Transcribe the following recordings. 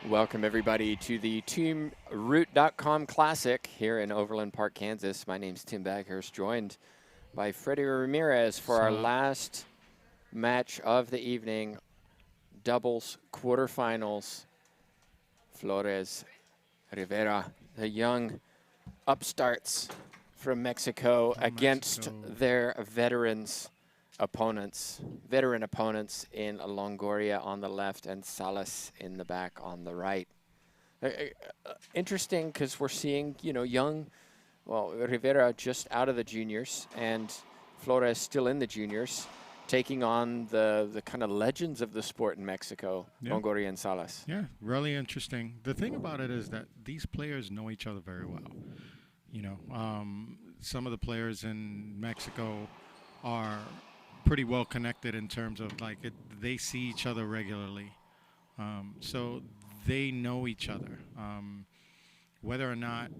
Welcome, everybody, to the TeamRoot.com Classic here in Overland Park, Kansas. My name's Tim Baghurst, joined by Freddie Ramirez for our last match of the evening, doubles quarterfinals. Flores Rivera, the young upstarts from Mexico, against their veteran opponents in Longoria on the left and Salas in the back on the right. Interesting because we're seeing, Rivera just out of the juniors and Flores still in the juniors, taking on the kind of legends of the sport in Mexico, Longoria and Salas. Yeah, really interesting. The thing about it is that these players know each other very well. Some of the players in Mexico are pretty well connected in terms of they see each other regularly. So they know each other. Whether or not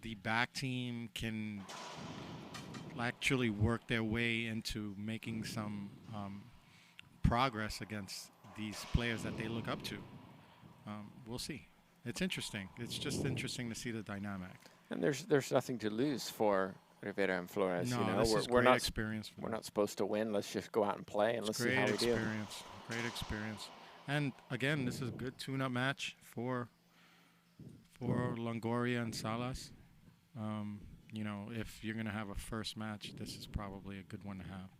the back team can actually work their way into making some progress against these players that they look up to, we'll see. It's interesting. It's just interesting to see the dynamic. And there's nothing to lose for Rivera and Flores. No, this is great experience. We're not supposed to win. Let's just go out and play, and let's see how we do. Great experience. And again, this is a good tune-up match for Longoria and Salas. If you're going to have a first match, this is probably a good one to have,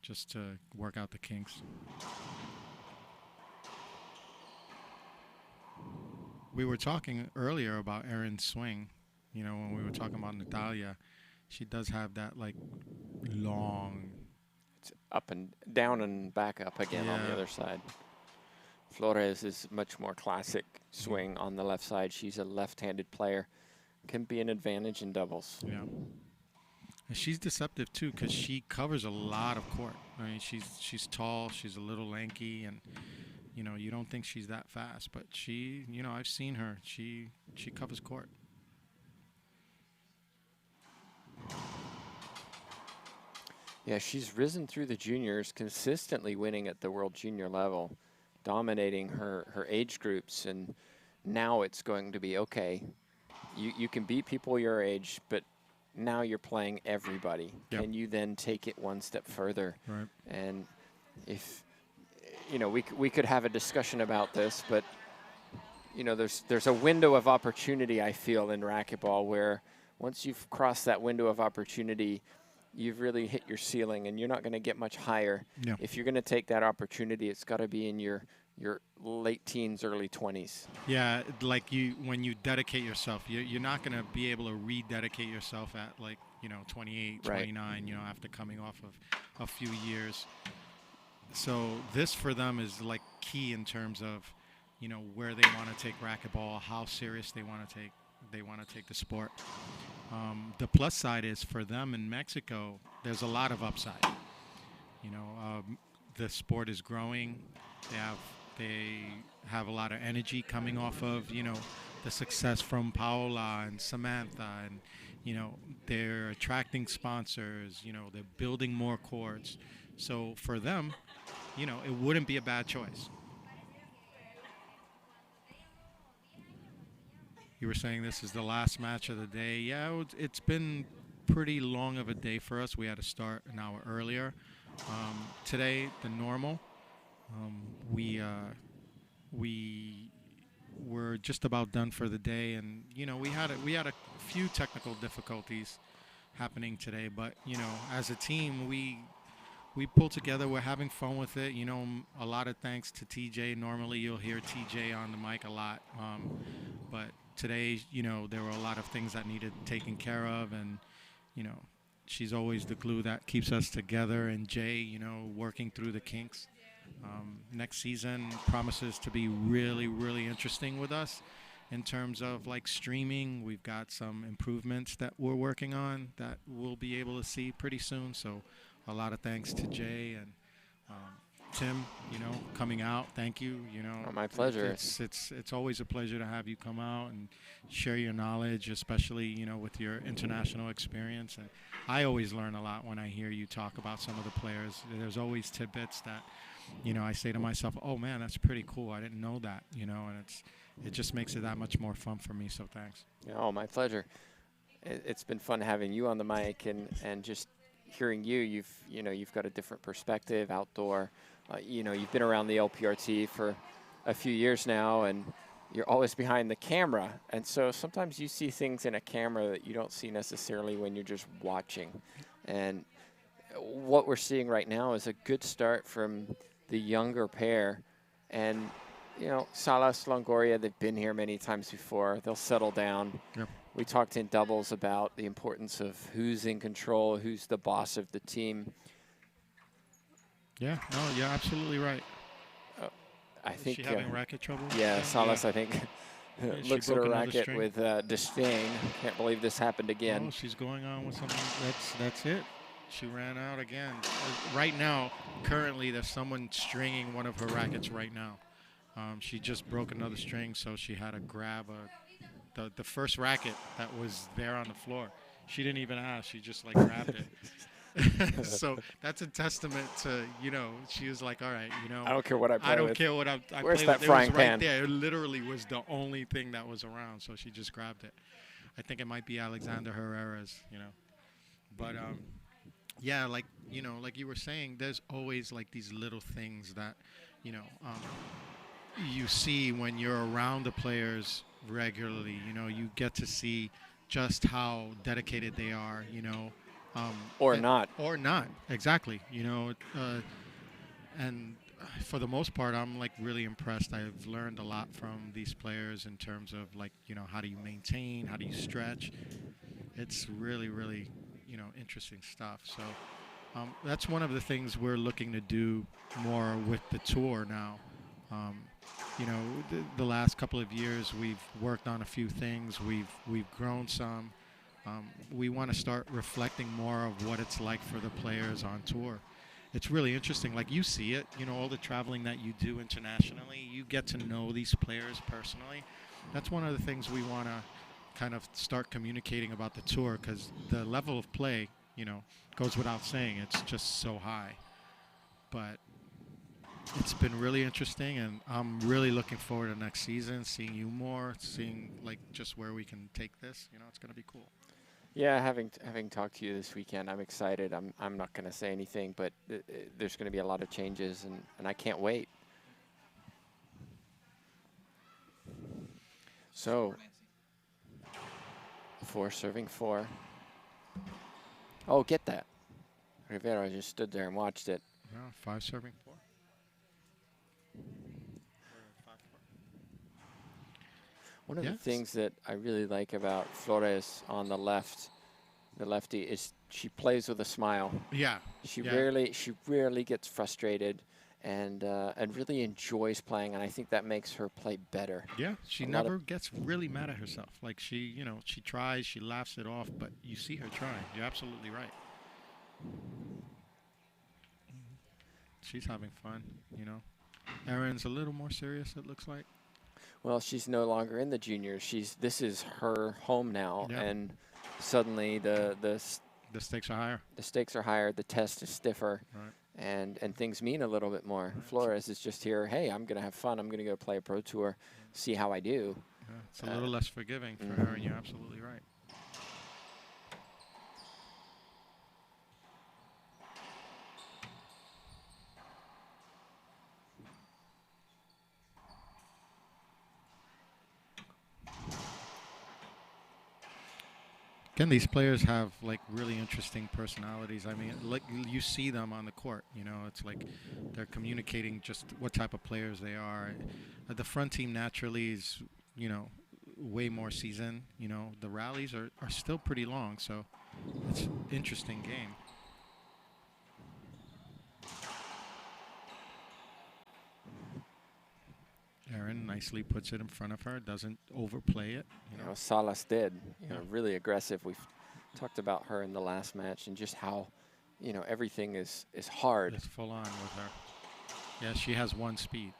just to work out the kinks. We were talking earlier about Erin's swing. When we were talking about Natalia, she does have that long. It's up and down and back up again on the other side. Flores is much more classic swing on the left side. She's a left-handed player. Can be an advantage in doubles. Yeah. And she's deceptive too because she covers a lot of court. I mean, she's tall, she's a little lanky, and you don't think she's that fast, but she, I've seen her. She covers court. Yeah, she's risen through the juniors, consistently winning at the world junior level, dominating her age groups, and now it's going to be, okay, you can beat people your age, but now you're playing everybody. Yep. Can you then take it one step further? Right. And if, we could have a discussion about this, but, there's a window of opportunity, I feel, in racquetball where once you've crossed that window of opportunity, you've really hit your ceiling, and you're not going to get much higher. Yeah. If you're going to take that opportunity, it's got to be in your late teens, early 20s. Yeah, when you dedicate yourself, you're not going to be able to rededicate yourself at 28, 29, after coming off of a few years. So this for them is key in terms of, where they want to take racquetball, how serious they want to take the sport. The plus side is for them in Mexico, there's a lot of upside. The sport is growing. They have a lot of energy coming off of, the success from Paola and Samantha, and, they're attracting sponsors, they're building more courts. So for them, it wouldn't be a bad choice. You were saying this is the last match of the day. Yeah, it's been pretty long of a day for us. We had to start an hour earlier. Today, the normal, we were just about done for the day, and we had a few technical difficulties happening today. But as a team, we pulled together. We're having fun with it. A lot of thanks to TJ. Normally, you'll hear TJ on the mic a lot, but today, there were a lot of things that needed taken care of, and, she's always the glue that keeps us together, and Jay, working through the kinks. Next season promises to be really, really interesting with us in terms of streaming. We've got some improvements that we're working on that we'll be able to see pretty soon. So a lot of thanks to Jay and Tim, coming out. Thank you. Oh, my pleasure. It's always a pleasure to have you come out and share your knowledge, especially, with your international experience. And I always learn a lot when I hear you talk about some of the players. There's always tidbits that I say to myself, oh man, that's pretty cool. I didn't know that, and it just makes it that much more fun for me. So thanks. Oh, my pleasure. It's been fun having you on the mic and just hearing you. You've got a different perspective outdoor. You've been around the LPRT for a few years now, and you're always behind the camera. And so sometimes you see things in a camera that you don't see necessarily when you're just watching. And what we're seeing right now is a good start from the younger pair. And, Salas, Longoria, they've been here many times before. They'll settle down. Yep. We talked in doubles about the importance of who's in control, who's the boss of the team. Yeah, no, you're absolutely right. I Is think she having racket trouble? Yeah, Salas, I think, looks at her racket string. with disdain. Can't believe this happened again. Oh, she's going on with something. That's it. She ran out again. Right now, currently, there's someone stringing one of her rackets right now. She just broke another string, so she had to grab the first racket that was there on the floor. She didn't even ask. She just, grabbed it. So that's a testament to, she was like, all right, I don't care what I play with. I don't care what I Where's play that with. frying It was pan? right there. It literally was the only thing that was around, so she just grabbed it. I think it might be Alexander Herrera's, But, yeah, like you were saying, there's always, these little things that, you see when you're around the players regularly. You get to see just how dedicated they are, Or not. Or not, exactly. And for the most part, I'm really impressed. I've learned a lot from these players in terms of how do you maintain, how do you stretch. It's really, really, interesting stuff. So that's one of the things we're looking to do more with the tour now. The last couple of years we've worked on a few things. We've grown some. We want to start reflecting more of what it's like for the players on tour. It's really interesting. You see it, all the traveling that you do internationally, you get to know these players personally. That's one of the things we want to kind of start communicating about the tour, because the level of play, goes without saying. It's just so high. But it's been really interesting, and I'm really looking forward to next season, seeing you more, seeing just where we can take this. It's going to be cool. Yeah, having talked to you this weekend, I'm excited. I'm not going to say anything, but there's going to be a lot of changes, and I can't wait. So, 4 serving 4. Oh, get that. Rivera just stood there and watched it. Yeah, 5 serving 4. One of the things that I really like about Flores on the lefty, is she plays with a smile. Yeah. She rarely gets frustrated, and really enjoys playing, and I think that makes her play better. Yeah, she never gets really mad at herself. She tries, she laughs it off, but you see her trying. You're absolutely right. She's having fun, Erin's a little more serious, it looks like. Well, she's no longer in the juniors. This is her home now, yeah. And suddenly the stakes are higher. The stakes are higher. The test is stiffer, right. and things mean a little bit more. Right. Flores is just here. Hey, I'm gonna have fun. I'm gonna go play a pro tour, see how I do. Yeah, it's a little less forgiving for her, and you're absolutely right. Again, these players have really interesting personalities. I mean, you see them on the court. It's they're communicating just what type of players they are. The front team naturally is, way more seasoned. The rallies are still pretty long, so it's an interesting game. Erin nicely puts it in front of her, doesn't overplay it. Salas did. Really aggressive. We've talked about her in the last match and just how, everything is hard. It's full on with her. Yeah, she has one speed.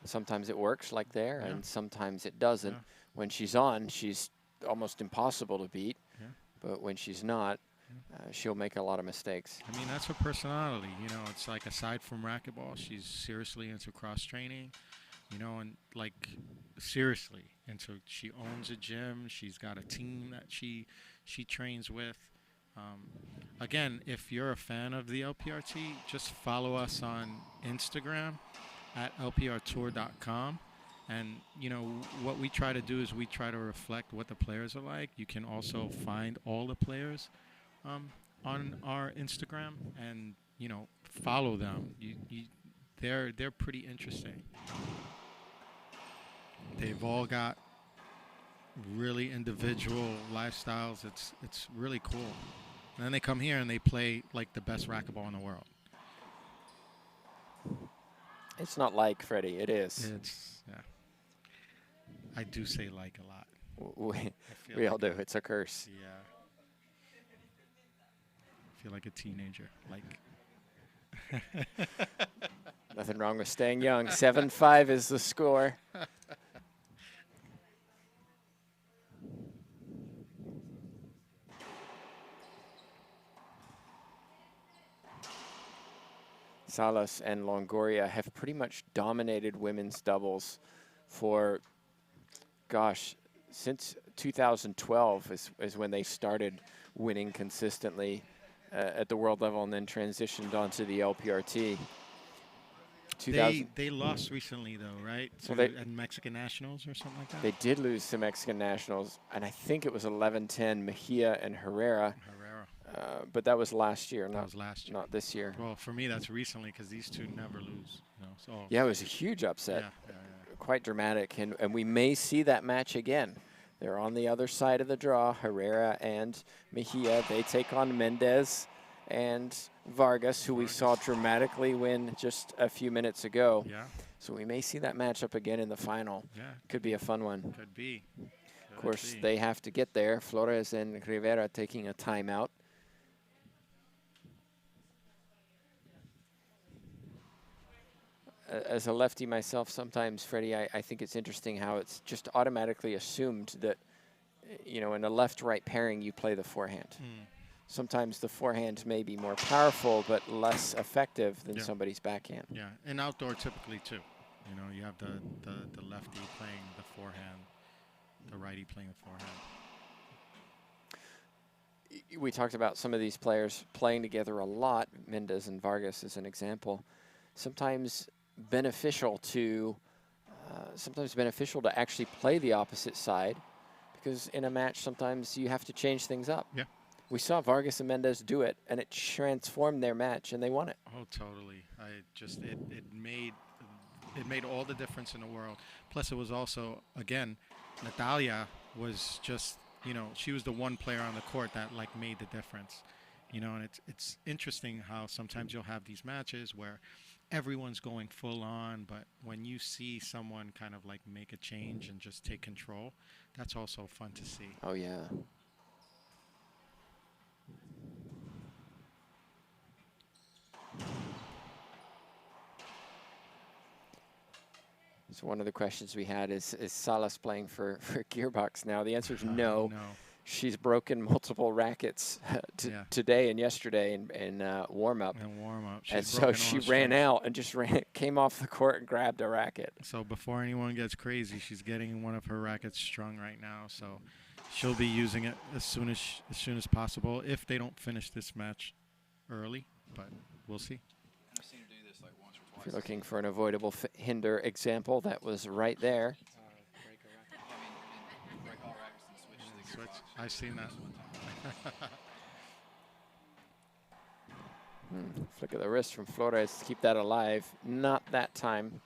Sometimes it works and sometimes it doesn't. Yeah. When she's on, she's almost impossible to beat. Yeah. But when she's not, she'll make a lot of mistakes. I mean, that's her personality. You know, it's like aside from racquetball, she's seriously into cross training. You know, and like seriously. And so she owns a gym. She's got a team that she trains with. Um, Again, if you're a fan of the LPRT, just follow us on Instagram at lprtour.com. And you know what we try to do is we try to reflect what the players are like. You can also find all the players um, on our Instagram, and you know follow them. They're pretty interesting. They've all got really individual lifestyles. It's really cool. And then they come here and they play like the best racquetball in the world. It's not like Freddie. It is. It's yeah. I do say like a lot. We all do. It's a curse. Yeah. I feel like a teenager. Like. Nothing wrong with staying young. 7-5 is the score. Salas and Longoria have pretty much dominated women's doubles for, gosh, since 2012 is when they started winning consistently at the world level and then transitioned onto the LPRT. They lost recently though, right? So Well, at Mexican Nationals or something like that. They did lose to Mexican Nationals, and I think it was 11-10 Mejia and Herrera. But that was last year, That was last year. not this year. Well, for me, that's recently because these two never lose. You know, so Yeah, it was a huge upset. yeah. Quite dramatic, and we may see that match again. They're on the other side of the draw, Herrera and Mejia. They take on Mendez and Vargas, who we saw dramatically win just a few minutes ago. Yeah. So we may see that matchup again in the final. Yeah. Could be a fun one. Could be. Of course, they have to get there. Flores and Rivera taking a timeout. As a lefty myself, sometimes, Freddie, I think it's interesting how it's just automatically assumed that, you know, in a left-right pairing, you play the forehand. Sometimes the forehand may be more powerful but less effective than somebody's backhand. Yeah, and outdoor typically too. You know, you have the lefty playing the forehand, the righty playing the forehand. We talked about some of these players playing together a lot. Mendez and Vargas is an example. Sometimes beneficial to actually play the opposite side, because in a match sometimes you have to change things up. Yeah. We saw Vargas and Mendez do it, and it transformed their match, and they won it. Oh, totally. It made all the difference in the world. Plus, it was also, again, Natalia was just, you know, she was the one player on the court that like made the difference. You know, and it's interesting how sometimes you'll have these matches where everyone's going full on, but when you see someone kind of like make a change and just take control, that's also fun to see. Oh, yeah. So one of the questions we had is Salas playing for Gearbox now? The answer is no. No. She's broken multiple rackets today and yesterday in warm-up. And warm-up. And so she ran out and just came off the court and grabbed a racket. So before anyone gets crazy, she's getting one of her rackets strung right now. So she'll be using it as soon as possible if they don't finish this match early. But we'll see. I've seen her do this like once or twice. If you're looking for an avoidable hinder example, that was right there. Break all rackets and switch to the Switch. gearbox. I've seen that. Flick of the wrist from Flores to keep that alive. Not that time.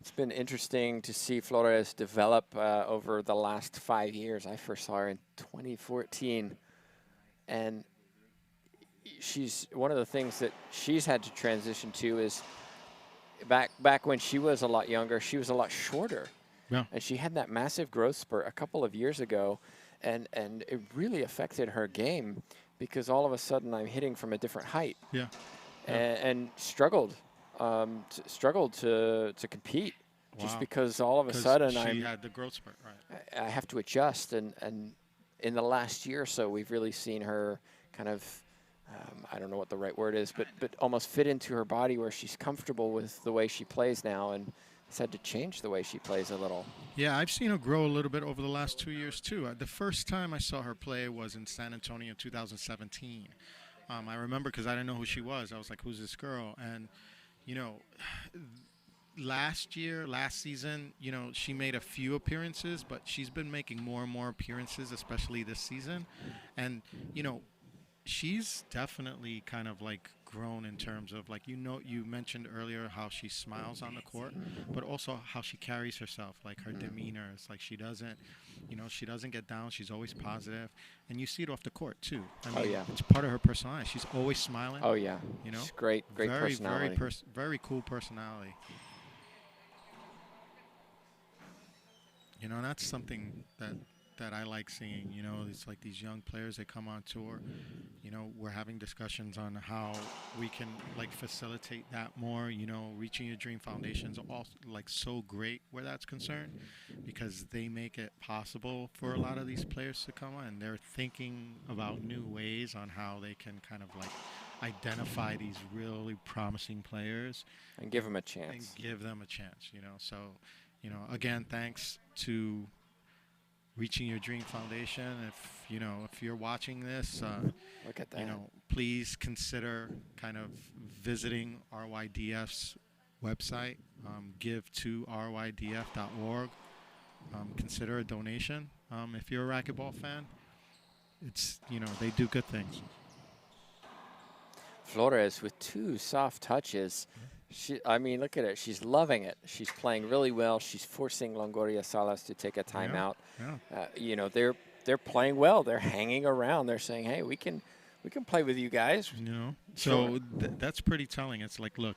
It's been interesting to see Flores develop over the last 5 years. I first saw her in 2014. And she's one of the things that she's had to transition to is back when she was a lot younger, she was a lot shorter. Yeah. And she had that massive growth spurt a couple of years ago, and it really affected her game because all of a sudden I'm hitting from a different height. Yeah. And struggled to compete just Wow. because all of a Because sudden she had the growth spurt, right? I have to adjust. And in the last year or so, we've really seen her kind of, I don't know what the right word is, but almost fit into her body where she's comfortable with the way she plays now, and has had to change the way she plays a little. Yeah, I've seen her grow a little bit over the last 2 years too. The first time I saw her play was in San Antonio in 2017. I remember because I didn't know who she was. I was like, "Who's this girl?" And you know, last season, she made a few appearances, but she's been making more and more appearances, especially this season. And you know, she's definitely kind of like grown in terms of like you mentioned earlier how she smiles on the court, but also how she carries herself, like her demeanor. It's like she doesn't get down. She's always positive, and you see it off the court too. I mean, Oh, yeah. it's part of her personality. She's always smiling. Oh, yeah. You know, She's great personality. very cool personality. And that's something that I like seeing. It's like these young players that come on tour. We're having discussions on how we can like facilitate that more. Reaching Your Dream Foundation's all like so great where that's concerned, because they make it possible for a lot of these players to come on. They're thinking about new ways on how they can kind of like identify these really promising players And give them a and chance. give them a chance. So, again, thanks to Reaching Your Dream Foundation. If you're watching this, Look at that. please consider kind of visiting RYDF's website. Give to rydf.org. Consider a donation. If you're a racquetball fan, they do good things. Flores with 2 soft touches. I mean, look at it. She's loving it. She's playing really well. She's forcing Longoria Salas to take a timeout. Yeah. They're playing well. They're hanging around. They're saying, "Hey, we can play with you guys." So that's pretty telling. It's like, look,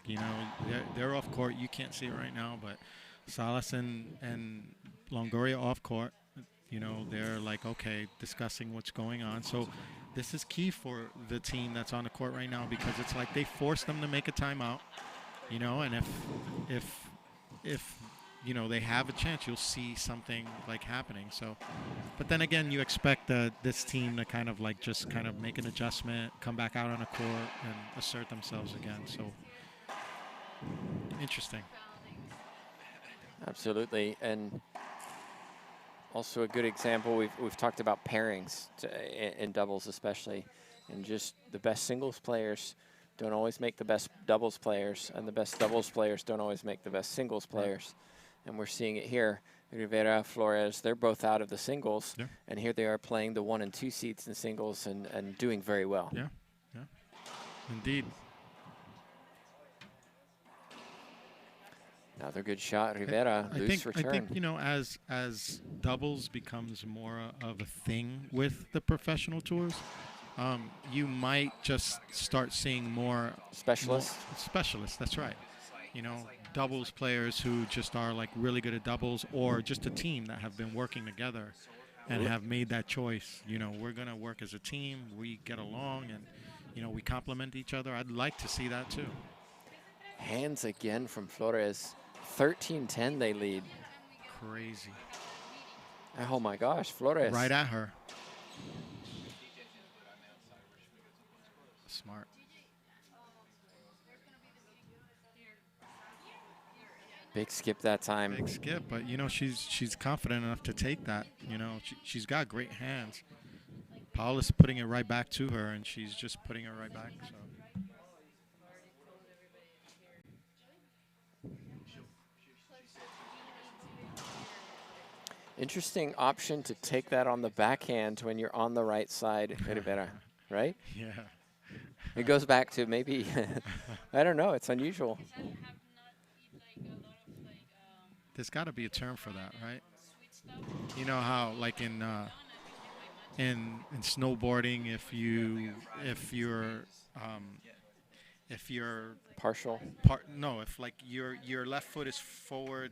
they're off court. You can't see it right now, but Salas and Longoria off court. They're like, okay, discussing what's going on. So this is key for the team that's on the court right now, because it's like they force them to make a timeout. And if they have a chance, you'll see something like happening. So, but then again, you expect this team to kind of like just kind of make an adjustment, come back out on the court, and assert themselves again. So, interesting. Absolutely, and also a good example. We've talked about pairings in doubles, especially, and just the best singles players don't always make the best doubles players, and the best doubles players don't always make the best singles players. And we're seeing it here. Rivera, Flores, they're both out of the singles, and here they are playing the 1 and 2 seeds in singles and doing very well. Yeah, indeed. Another good shot, Rivera, loose return. I think, as doubles becomes more of a thing with the professional tours, you might just start seeing more Specialists? Specialists, that's right. Doubles players who just are like really good at doubles, or just a team that have been working together and have made that choice. We're going to work as a team. We get along, and, we complement each other. I'd like to see that too. Hands again from Flores. 13-10 they lead. Crazy. Oh my gosh, Flores. Right at her. Smart. Big skip that time. Big skip, but she's confident enough to take that. She's got great hands. Paula's putting it right back to her, and she's just putting it right back. So. Interesting option to take that on the backhand when you're on the right side, Rivera, right? Yeah. It goes back to maybe, I don't know, it's unusual. There's got to be a term for that, right? You know how, like in snowboarding, if you're Partial. no, if like your left foot is forward,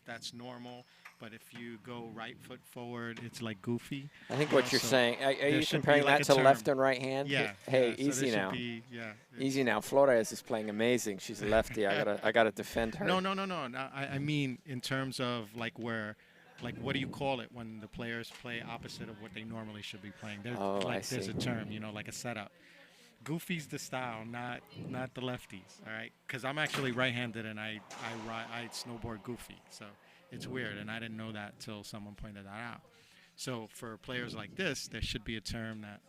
that's normal. but if you go right foot forward, it's like goofy. I think You know, what you're so saying, are there you should be comparing like that a to left term. and right hand? Yeah. Hey, yeah, so easy there now. should be, yeah. Easy now. Flores is playing amazing. She's a lefty. I gotta defend her. No. I mean, in terms of like where, like what do you call it when the players play opposite of what they normally should be playing? There's Oh, I like there's see. a term, you know, like a setup. Goofy's the style, not the lefties. All right, because I'm actually right-handed and I snowboard goofy, so it's weird, and I didn't know that till someone pointed that out. So for players like this, there should be a term that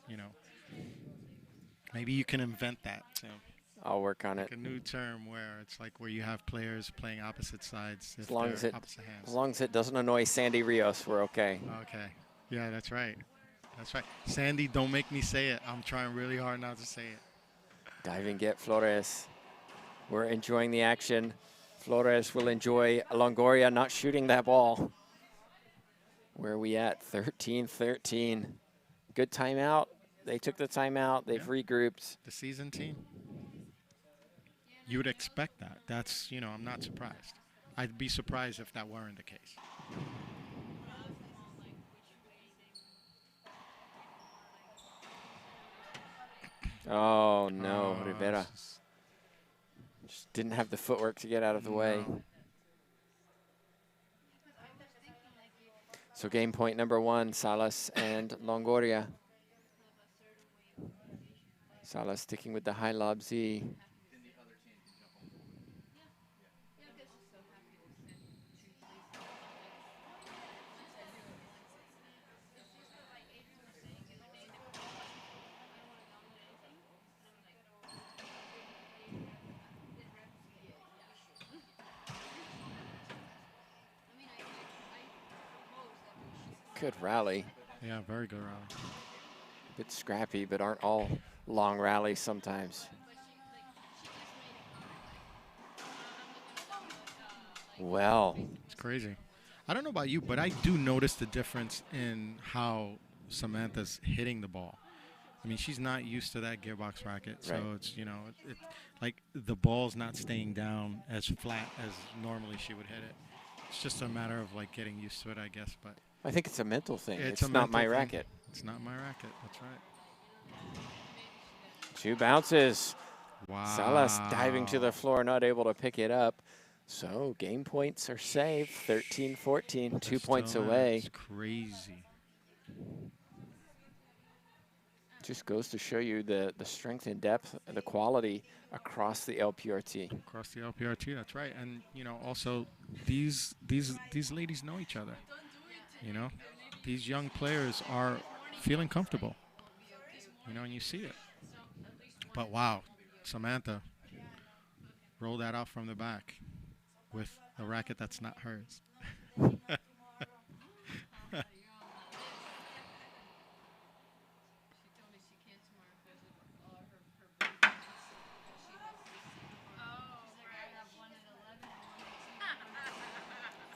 maybe you can invent that. So I'll work on like it. a new term where it's like where you have players playing opposite sides if As long they're as it, opposite hands. as long as it doesn't annoy Sandy Rios, we're okay. Okay, yeah, that's right. That's right. Sandy, don't make me say it. I'm trying really hard not to say it. Diving get Flores. We're enjoying the action. Flores will enjoy Longoria not shooting that ball. Where are we at? 13-13. Good timeout. They took the timeout. They've regrouped. The season team. You would expect that. That's, I'm not surprised. I'd be surprised if that weren't the case. Oh, no, Rivera. Just Just didn't have the footwork to get out of the way. no. So game point number 1, Salas and Longoria. Salas sticking with the high lob Z. Good rally. Yeah, very good rally. Bit scrappy, but aren't all long rallies sometimes. Well, It's crazy. I don't know about you, but I do notice the difference in how Samantha's hitting the ball. I mean, she's not used to that gearbox racket, so Right. it's, like the ball's not staying down as flat as normally she would hit it. It's just a matter of like getting used to it, I guess, but I think it's a mental thing. It's a not my mental thing. racket. It's not my racket. That's right. 2 bounces. Wow. Salas diving to the floor, not able to pick it up. So game points are saved. 13-14, 2 points away. It's crazy. Just goes to show you the strength and depth and the quality across the LPRT. Across the LPRT, that's right. And also these ladies know each other. These young players are feeling comfortable. And you see it. But wow, Samantha rolled that out from the back with a racket that's not hers.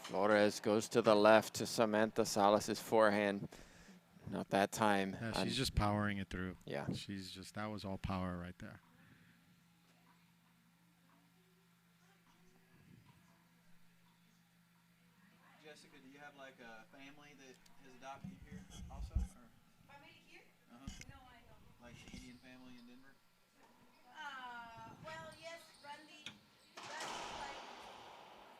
Flores goes to the left to Samantha Salas's forehand. Not that time. Yeah, she's just powering it through. Yeah. That was all power right there. Jessica, do you have like a family that has adopted you here also? Or? Family here? No, I don't. Like the Indian family in Denver? Well, yes, Randy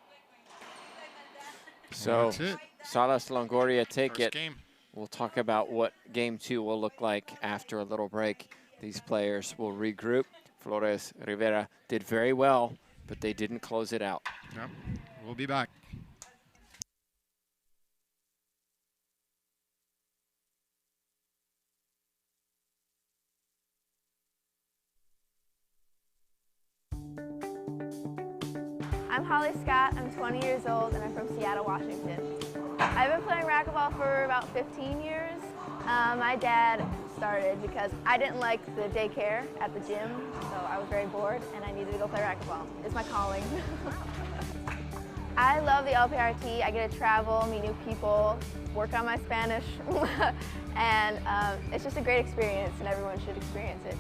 like my dad. So That's it. Salas Longoria take First it. game. We'll talk about what game 2 will look like after a little break. These players will regroup. Flores Rivera did very well, but they didn't close it out. Yep. We'll be back. I'm Holly Scott, I'm 20 years old, and I'm from Seattle, Washington. I've been playing racquetball for about 15 years. My dad started because I didn't like the daycare at the gym, so I was very bored and I needed to go play racquetball. It's my calling. I love the LPRT. I get to travel, meet new people, work on my Spanish, and it's just a great experience and everyone should experience it.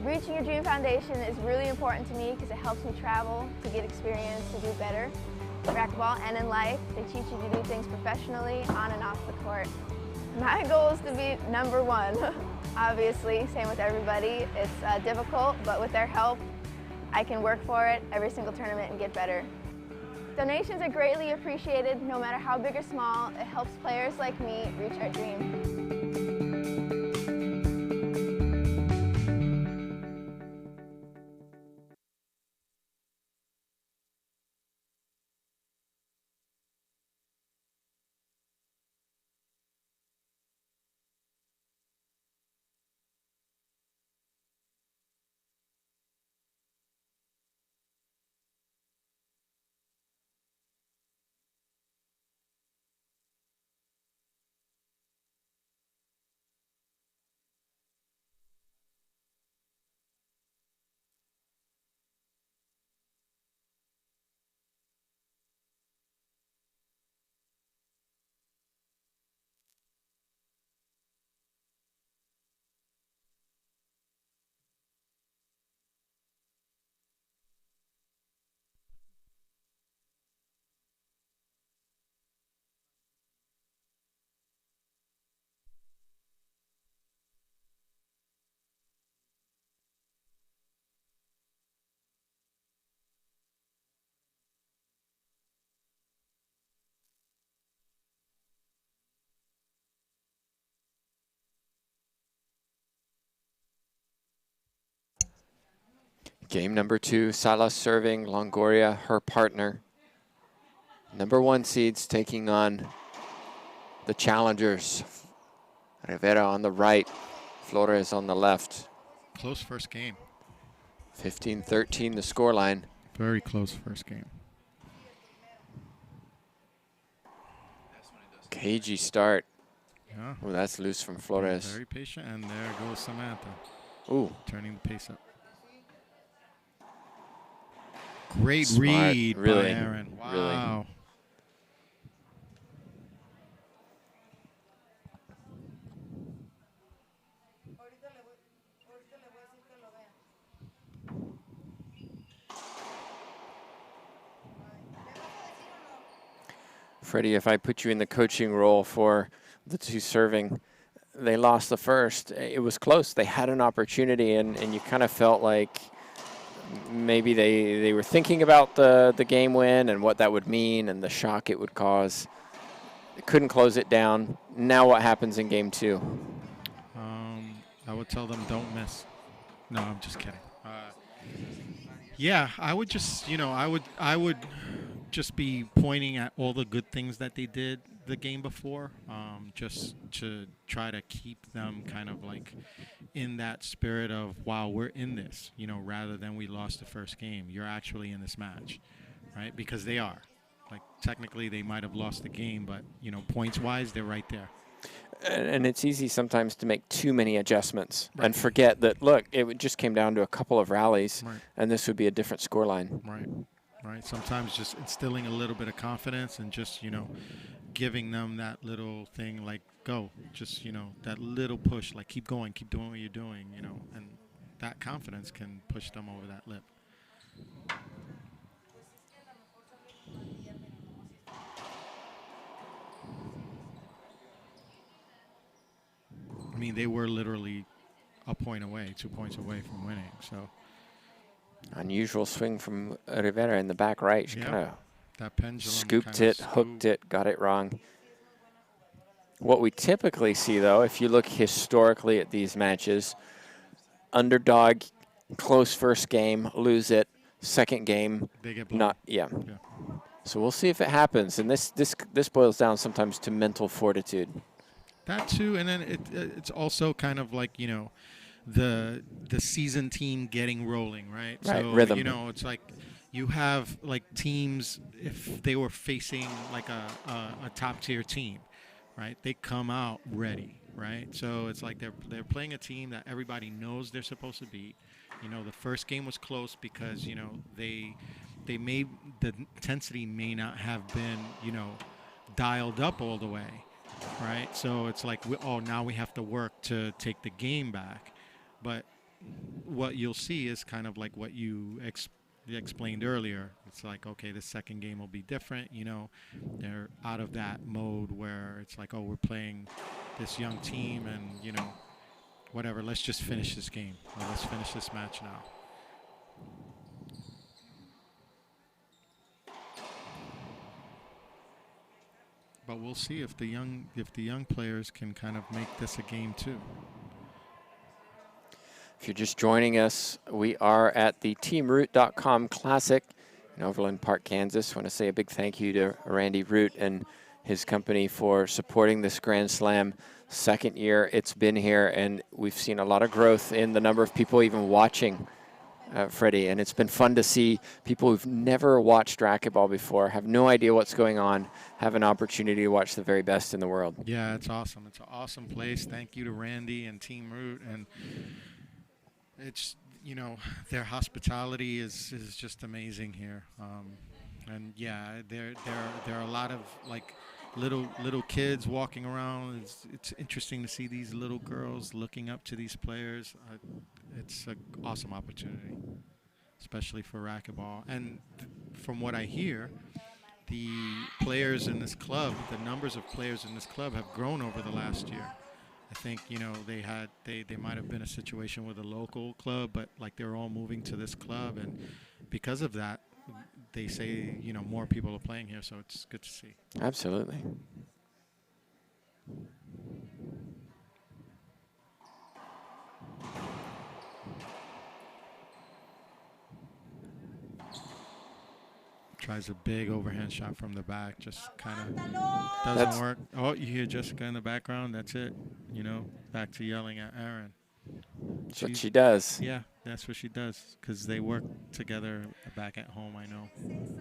Reaching Your Dream Foundation is really important to me because it helps me travel, to get experience, to do better. racquetball and in life. They teach you to do things professionally on and off the court. My goal is to be #1. Obviously, same with everybody. It's difficult, but with their help, I can work for it every single tournament and get better. Donations are greatly appreciated, no matter how big or small. It helps players like me reach our dream. Game number 2, Salas serving, Longoria, her partner. #1 seeds taking on the challengers. Rivera on the right, Flores on the left. Close first game. 15-13 the scoreline. Very close first game. Cagey start. Yeah. Oh, that's loose from Flores. Very patient, and there goes Samantha. Ooh. Turning the pace up. Great Smart, read really, by Aaron. Wow. Really. Freddie, if I put you in the coaching role for the 2 serving, they lost the first. It was close. They had an opportunity, and you kind of felt like maybe they were thinking about the game win and what that would mean and the shock it would cause. They couldn't close it down. Now what happens in game 2? I would tell them don't miss. No, I'm just kidding. Yeah, I would just, I would just be pointing at all the good things that they did the game before, just to try to keep them kind of like in that spirit of, wow, we're in this, rather than we lost the first game. You're actually in this match, right? Because they are. Like, technically they might have lost the game, but, points-wise, they're right there. And it's easy sometimes to make too many adjustments and forget that, look, it just came down to a couple of rallies, and this would be a different scoreline. Right. Sometimes just instilling a little bit of confidence and just, giving them that little thing like, go. Just, that little push, like, keep going, keep doing what you're doing, and that confidence can push them over that lip. I mean, they were literally a point away, 2 points away from winning. So unusual swing from Rivera in the back right. She kind of scooped it, hooked it, got it wrong. What we typically see, though, if you look historically at these matches, underdog, close first game, lose it, second game, they get blown. not, yeah. So we'll see if it happens. And this boils down sometimes to mental fortitude. That too, and then it's also kind of like, the season team getting rolling, right? So, rhythm. It's like you have like teams, if they were facing like a top tier team, right? They come out ready, right? So it's like they're playing a team that everybody knows they're supposed to beat. The first game was close because, they made the intensity may not have been, dialed up all the way. Right, so it's like, now we have to work to take the game back. But what you'll see is kind of like what you explained earlier, it's like, okay, the second game will be different. You know, they're out of that mode where it's like, oh, we're playing this young team, and you know, whatever. Let's just finish this game. Or let's finish this match now. But we'll see if the young players can kind of make this a game too. If you're just joining us, we are at the TeamRoot.com Classic in Overland Park, Kansas. I want to say a big thank you to Randy Root and his company for supporting this Grand Slam. Second year it's been here, and we've seen a lot of growth in the number of people even watching, Freddie. And it's been fun to see people who've never watched racquetball before, have no idea what's going on, have an opportunity to watch the very best in the world. Yeah, it's awesome. It's an awesome place. Thank you to Randy and Team Root. And it's, you know, their hospitality is just amazing here. And yeah, there are a lot of like little kids walking around. It's interesting to see these little girls looking up to these players. It's an awesome opportunity, especially for racquetball. And from what I hear, the players in this club, the numbers of players in this club have grown over the last year. I think, you know, they might have been a situation with a local club, but like they're all moving to this club, and because of that, they say, you know, more people are playing here, so it's good to see. Absolutely. Tries a big overhand shot from the back, just kind of doesn't work. Oh, you hear Jessica in the background. That's it. You know, back to yelling at Aaron. That's what she does. Yeah, that's what she does, because they work together back at home, I know. You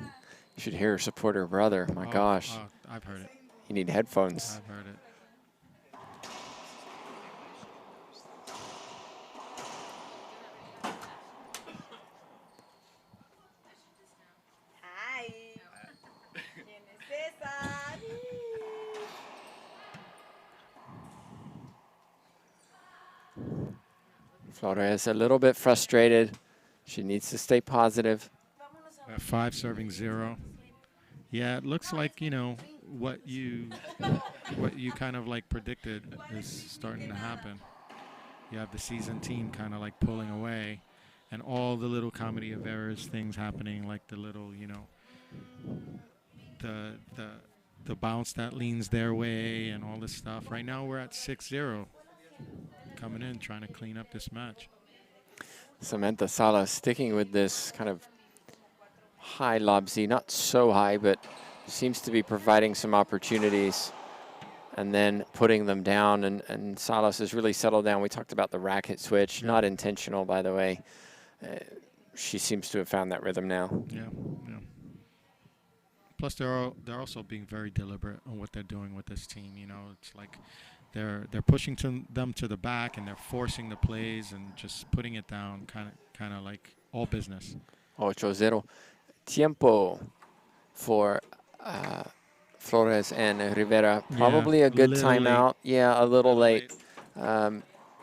should hear her support her brother. My gosh. I've heard it. You need headphones. I've heard it. Flores a little bit frustrated. She needs to stay positive. 5 serving 0. Yeah, it looks like, you know, what you kind of like predicted is starting to happen. You have the seasoned team kind of like pulling away, and all the little comedy of errors things happening, like the little, you know, the bounce that leans their way and all this stuff. Right now we're at 6-0. Coming in, trying to clean up this match. Samantha Salas sticking with this kind of high lob Z, not so high, but seems to be providing some opportunities and then putting them down. And Salas has really settled down. We talked about the racket switch, not intentional, by the way. She seems to have found that rhythm now. Yeah, yeah. Plus, they're also being very deliberate on what they're doing with this team. You know, it's like they're pushing them to the back, and they're forcing the plays and just putting it down, kind of like all business. 8-0. Tiempo for Flores and Rivera. Probably a good timeout. Yeah, a little late.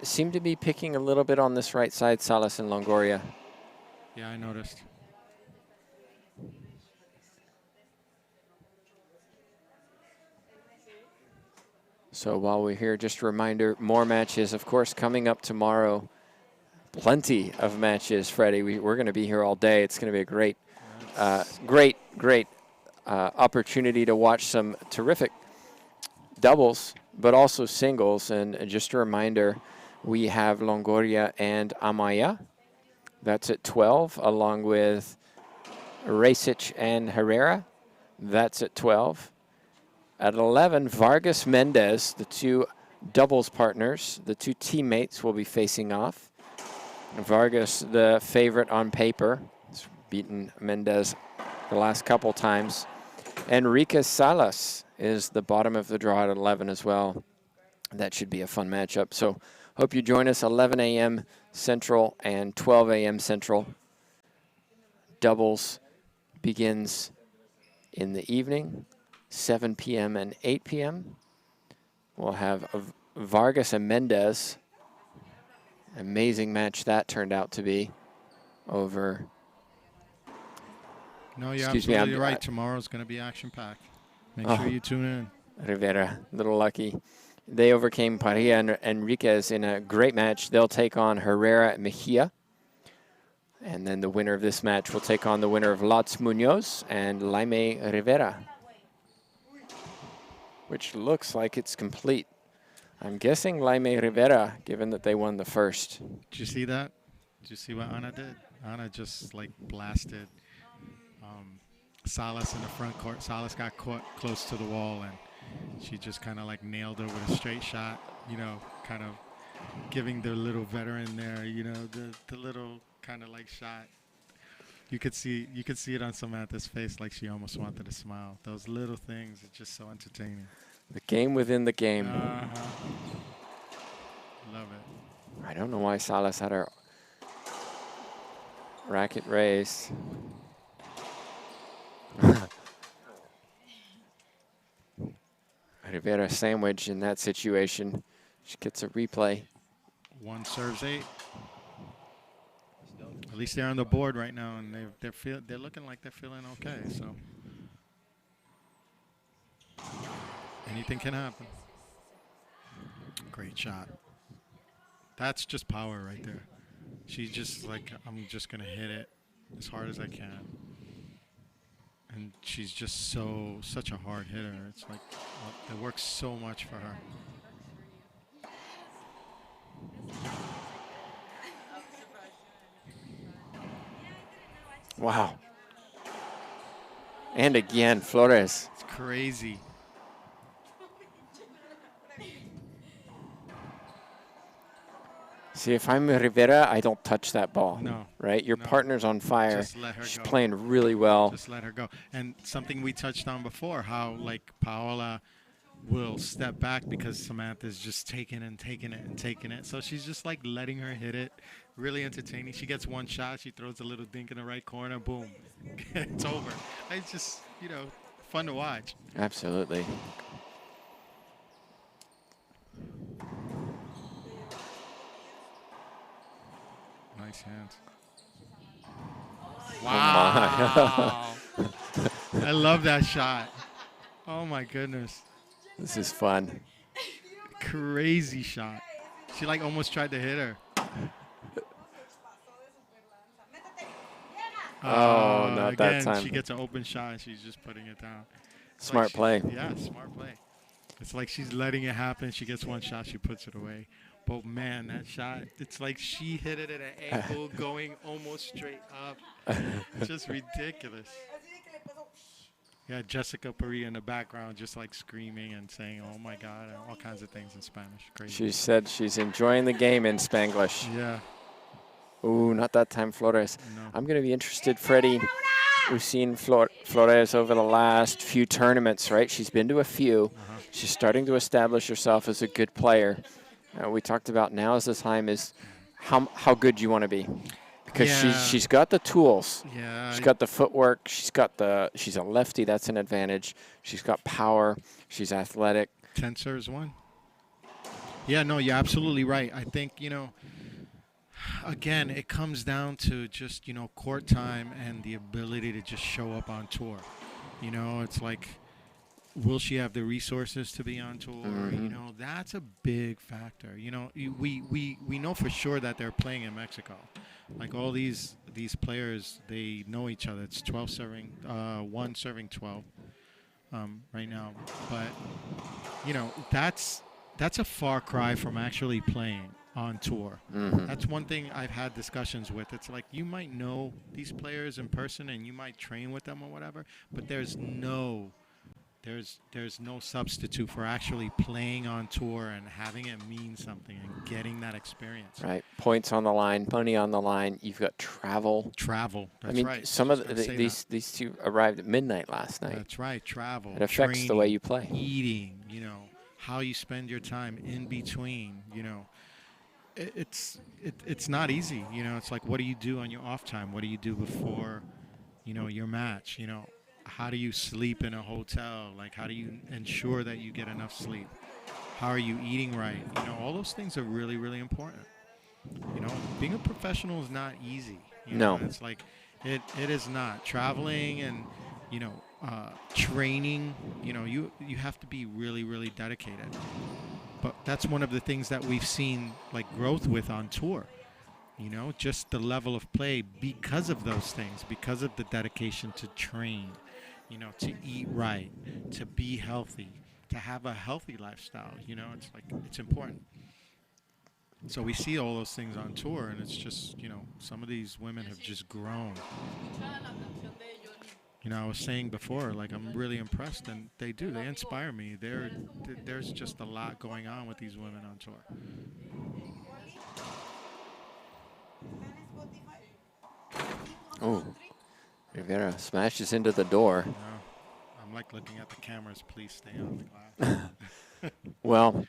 Seem to be picking a little bit on this right side, Salas and Longoria. Yeah, I noticed. So while we're here, just a reminder, more matches, of course, coming up tomorrow. Plenty of matches, Freddie. We're going to be here all day. It's going to be a great, great opportunity to watch some terrific doubles, but also singles. And just a reminder, we have Longoria and Amaya. That's at 12, along with Racich and Herrera. That's at 12. At 11, Vargas Mendez, the two doubles partners, the two teammates will be facing off. Vargas, the favorite on paper, has beaten Mendez the last couple times. Enrique Salas is the bottom of the draw at 11 as well. That should be a fun matchup. So hope you join us 11 a.m. Central and 12 a.m. Central. Doubles begins in the evening, 7 p.m. and 8 p.m. We'll have Vargas and Mendez. Amazing match that turned out to be over No, you're Excuse me, absolutely right. Tomorrow's going to be action-packed. Make sure you tune in. Rivera, a little lucky. They overcame Paria and Enriquez in a great match. They'll take on Herrera Mejia. And then the winner of this match will take on the winner of Lots Munoz and Laime Rivera, which looks like it's complete. I'm guessing Laime Rivera, given that they won the first. Did you see that? Did you see what Ana did? Ana just like blasted Salas in the front court. Salas got caught close to the wall, and she just kind of like nailed her with a straight shot, you know, kind of giving the little veteran there, you know, the little kind of like shot. You could see it on Samantha's face, like she almost wanted to smile. Those little things are just so entertaining. The game within the game. Love it. I don't know why Salas had her racket raised. Rivera sandwich in that situation. She gets a replay. 1 serves 8. At least they're on the board right now, and they're looking like they're feeling okay. So anything can happen. Great shot. That's just power right there. She's just like, I'm just gonna hit it as hard as I can. And she's just such a hard hitter. It's like it works so much for her. Wow. And again, Flores. It's crazy. See, if I'm Rivera, I don't touch that ball. No. Right? Your No. partner's on fire. Just let her She's go. playing really well. Just let her go. And something we touched on before, how like Paola will step back because Samantha's just taking it and taking it and taking it. So she's just like letting her hit it. Really entertaining. She gets one shot. She throws a little dink in the right corner. Boom. It's over. It's just, you know, fun to watch. Absolutely. Nice hands. Oh Wow. I love that shot. Oh my goodness. This is fun. Crazy shot. She like almost tried to hit her. Oh, not again, that time. She gets an open shot and she's just putting it down. It's Smart play. Yeah, smart play. It's like she's letting it happen. She gets one shot, she puts it away. But man, that shot, it's like she hit it at an angle going almost straight up. Just ridiculous. Yeah, Jessica Paria in the background just like screaming and saying, oh my God, and all kinds of things in Spanish. Crazy. She said she's enjoying the game in Spanglish. Yeah. Ooh, not that time, Flores. No. I'm going to be interested, Freddie. We've seen Flores over the last few tournaments, right? She's been to a few. She's starting to establish herself as a good player. We talked about now is the time is how good you want to be. Because she's got the tools. Yeah. She's got the footwork. She's a lefty. That's an advantage. She's got power. She's athletic. 10 serves 1. Yeah, no, you're absolutely right. I think, you know, again, it comes down to just, you know, court time and the ability to just show up on tour. You know, it's like, will she have the resources to be on tour? You know, that's a big factor. You know, we know for sure that they're playing in Mexico. Like all these players, they know each other. It's 12 serving, 1 serving 12 right now. But, you know, that's a far cry from actually playing on tour. That's one thing I've had discussions with. It's like you might know these players in person and you might train with them or whatever, but there's no substitute for actually playing on tour and having it mean something and getting that experience. Right. Points on the line, money on the line. You've got travel. Travel. That's I mean, right. some of these two arrived at midnight last night. That's right. Travel. It affects training, the way you play. Eating, you know, how you spend your time in between, you know. It's not easy, you know. It's like, what do you do on your off time? What do you do before, you know, your match? You know, how do you sleep in a hotel? Like, how do you ensure that you get enough sleep? How are you eating right? You know, all those things are really, really important. You know, being a professional is not easy. You know? No. It's like It is not traveling and training. You have to be really really dedicated. But that's one of the things that we've seen like growth with on tour. Just the level of play because of those things, because of the dedication to train, to eat right, to be healthy, to have a healthy lifestyle. It's like it's important. So we see all those things on tour, and it's just, some of these women have just grown. I was saying before, like I'm really impressed, and they do. They inspire me. There's just a lot going on with these women on tour. Oh, Rivera smashes into the door. I'm like looking at the cameras. Please stay on the glass. Well,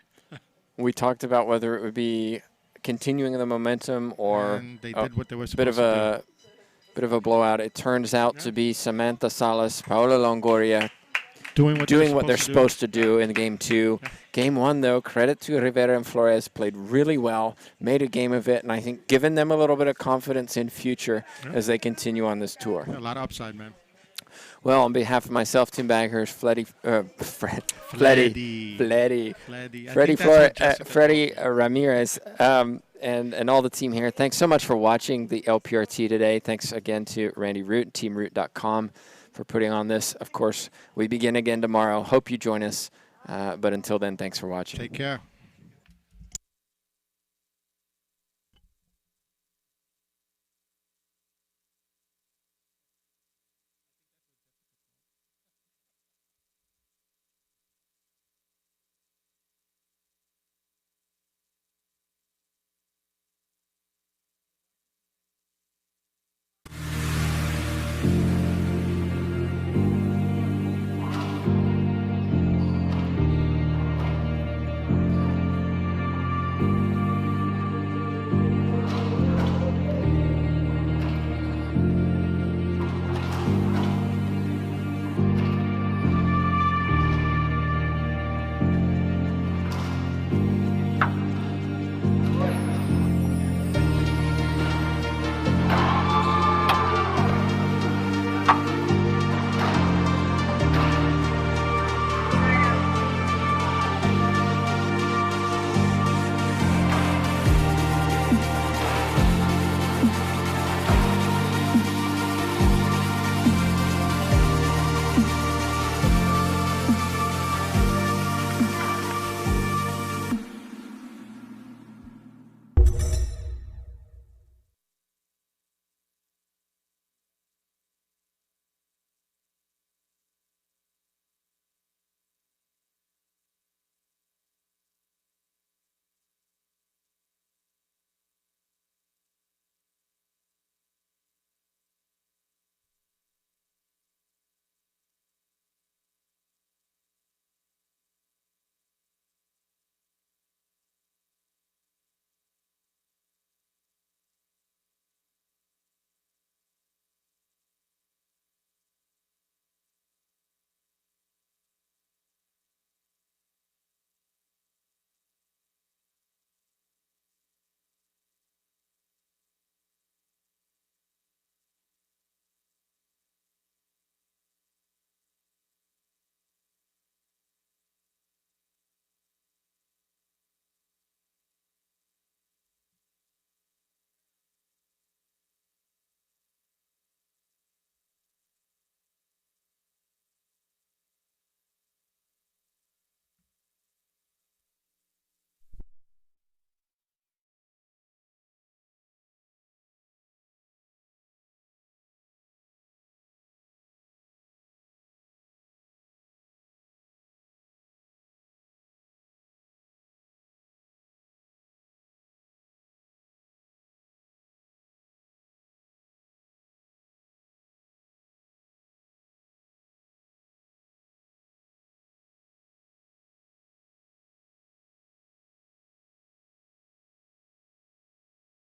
we talked about whether it would be continuing the momentum or and they did what they were bit supposed of to bit of a blowout. It turns out to be Samantha Salas, Paola Longoria do. doing what they're supposed to do in game 2. Game 1, though, credit to Rivera and Flores, played really well, made a game of it, and I think given them a little bit of confidence in future as they continue on this tour. A lot of upside, man. Well, on behalf of myself, Tim Baghurst, Freddie Ramirez, and all the team here, thanks so much for watching the LPRT today. Thanks again to Randy Root, teamroot.com, for putting on this. Of course, we begin again tomorrow. Hope you join us. But until then, thanks for watching. Take care.